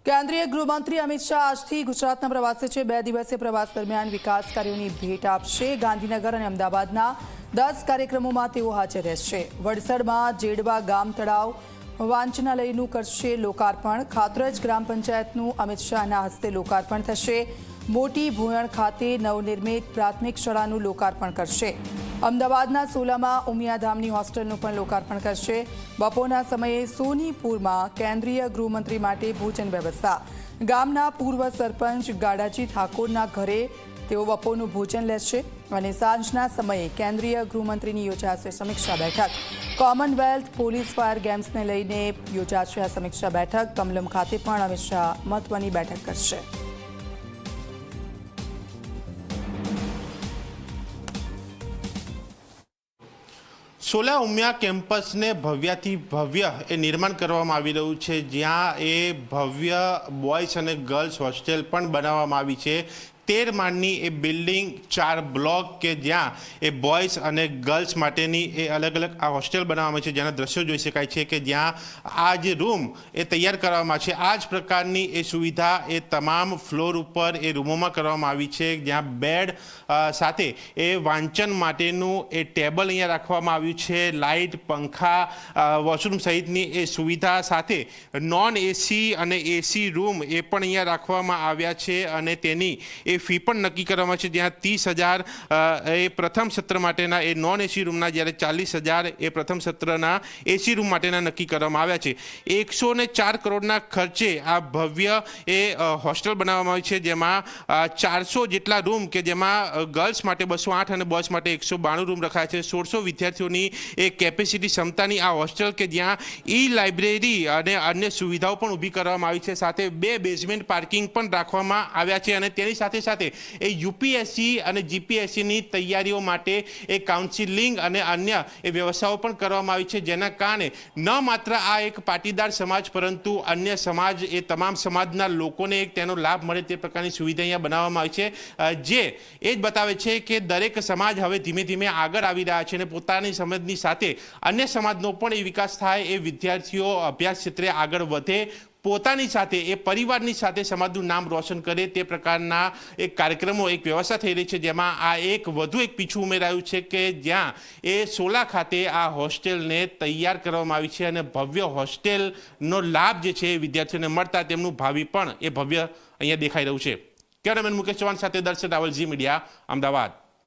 કેન્દ્રીય ગૃહમંત્રી અમિત શાહ આજથી ગુજરાતના પ્રવાસે છે। 2 દિવસીય પ્રવાસ દરમિયાન વિકાસ કાર્યોની ભેટ આપશે। ગાંધીનગર અને અમદાવાદના 10 કાર્યક્રમોમાં તેઓ હાજર રહેશે। વડસરમાં જેડવા ગામ તળાવ વાંચનાલયનું કરશે લોકાર્પણ। ખાતરજ ગ્રામ પંચાયતનું અમિત શાહના હસ્તે લોકાર્પણ થશે। મોટી ભોયણ ખાતે નવનિર્મિત પ્રાથમિક શાળાનું લોકાર્પણ કરશે। અમદાવાદના સોલામાં ઉમિયાધામની હોસ્ટેલનું પણ લોકાર્પણ કરશે। બપોરના સમયે સોનીપુરમાં કેન્દ્રીય ગૃહમંત્રી માટે ભોજન વ્યવસ્થા। ગામના પૂર્વ સરપંચ ગાડાજી ઠાકોરના ઘરે તેઓ બપોરનું ભોજન લેશે અને સાંજના સમયે કેન્દ્રીય ગૃહમંત્રીની યોજાશે સમીક્ષા બેઠક। કોમનવેલ્થ પોલીસ ફાયર ગેમ્સને લઈને યોજાશે આ સમીક્ષા બેઠક। કમલમ ખાતે પણ અમિત શાહ મહત્વની બેઠક કરશે। સોલા ઉમિયા કેમ્પસને ભવ્યથી ભવ્ય નિર્માણ કરવામાં આવી રહ્યું છે, જ્યાં ભવ્ય બોયઝ અને ગર્લ્સ હોસ્ટેલ પણ બનાવવામાં આવી છે। 13 માળની બિલ્ડિંગ 4 બ્લોક કે જ્યાં બોયઝ અને ગર્લ્સ માટેની અલગ અલગ આ હોસ્ટેલ બનાવવામાં છે, જેના દ્રશ્યો જોઈ શકાય છે કે જ્યાં આ જે રૂમ તૈયાર કરવામાં છે, આ જ પ્રકારની સુવિધા તમામ ફ્લોર ઉપર રૂમોમાં કરવામાં આવી છે। જ્યાં બેડ સાથે વાંચન માટેનું ટેબલ અહીંયા રાખવામાં આવ્યું છે। લાઇટ, પંખા, વોશરૂમ સહિતની સુવિધા સાથે નોન એસી અને એસી રૂમ પણ અહીંયા રાખવામાં આવ્યા છે અને તેની ફી પણ નક્કી કરવામાં છે, જ્યાં 30,000 પ્રથમ સત્ર માટેના નોન એસી રૂમના, જ્યારે 40,000 પ્રથમ સત્રના એસી રૂમ માટેના નક્કી કરવામાં આવ્યા છે। 104 કરોડના ખર્ચે આ ભવ્ય હોસ્ટેલ બનાવવામાં આવી છે, જેમાં 400 જેટલા રૂમ કે જેમાં ગર્લ્સ માટે 208 અને બોયઝ માટે 192 રૂમ રખાયા છે। 1600 વિદ્યાર્થીઓની કેપેસિટી ક્ષમતાની આ હોસ્ટેલ કે જ્યાં લાઇબ્રેરી અને અન્ય સુવિધાઓ પણ ઊભી કરવામાં આવી છે, સાથે 2 બેઝમેન્ટ પાર્કિંગ પણ રાખવામાં આવ્યા છે અને તેની સાથે યુપીએસસી અને જીપીએસસીની તૈયારીઓ માટે કાઉન્સિલિંગ અને અન્ય વ્યવસ્થાઓ પણ કરવામાં આવી છે, જેના કારણે ન માત્ર આ એક પાટીદાર સમાજ પરંતુ અન્ય સમાજ તમામ સમાજના લોકોને તેનો લાભ મળે તે પ્રકારની સુવિધા અહીંયા બનાવવામાં આવી છે, જે એ જ બતાવે છે કે દરેક સમાજ હવે ધીમે ધીમે આગળ આવી રહ્યા છે અને પોતાની સમજની સાથે અન્ય સમાજનો પણ વિકાસ થાય, વિદ્યાર્થીઓ અભ્યાસ ક્ષેત્રે આગળ વધે, પોતાની સાથે પરિવારની સાથે સમાજનું નામ રોશન કરે, તે પ્રકારના કાર્યક્રમો વ્યવસ્થા થઈ રહી છે। જેમાં આ વધુ એક પીછું ઉમેરાયું છે કે જ્યાં સોલા ખાતે આ હોસ્ટેલને તૈયાર કરવામાં આવી છે અને ભવ્ય હોસ્ટેલનો લાભ જે છે વિદ્યાર્થીઓને મળતા તેમનું ભાવિ પણ ભવ્ય અહીંયા દેખાઈ રહ્યું છે। કેમેરામેન મુકેશ ચૌહાણ સાથે દર્શન રાવલ, ઝી મીડિયા, અમદાવાદ।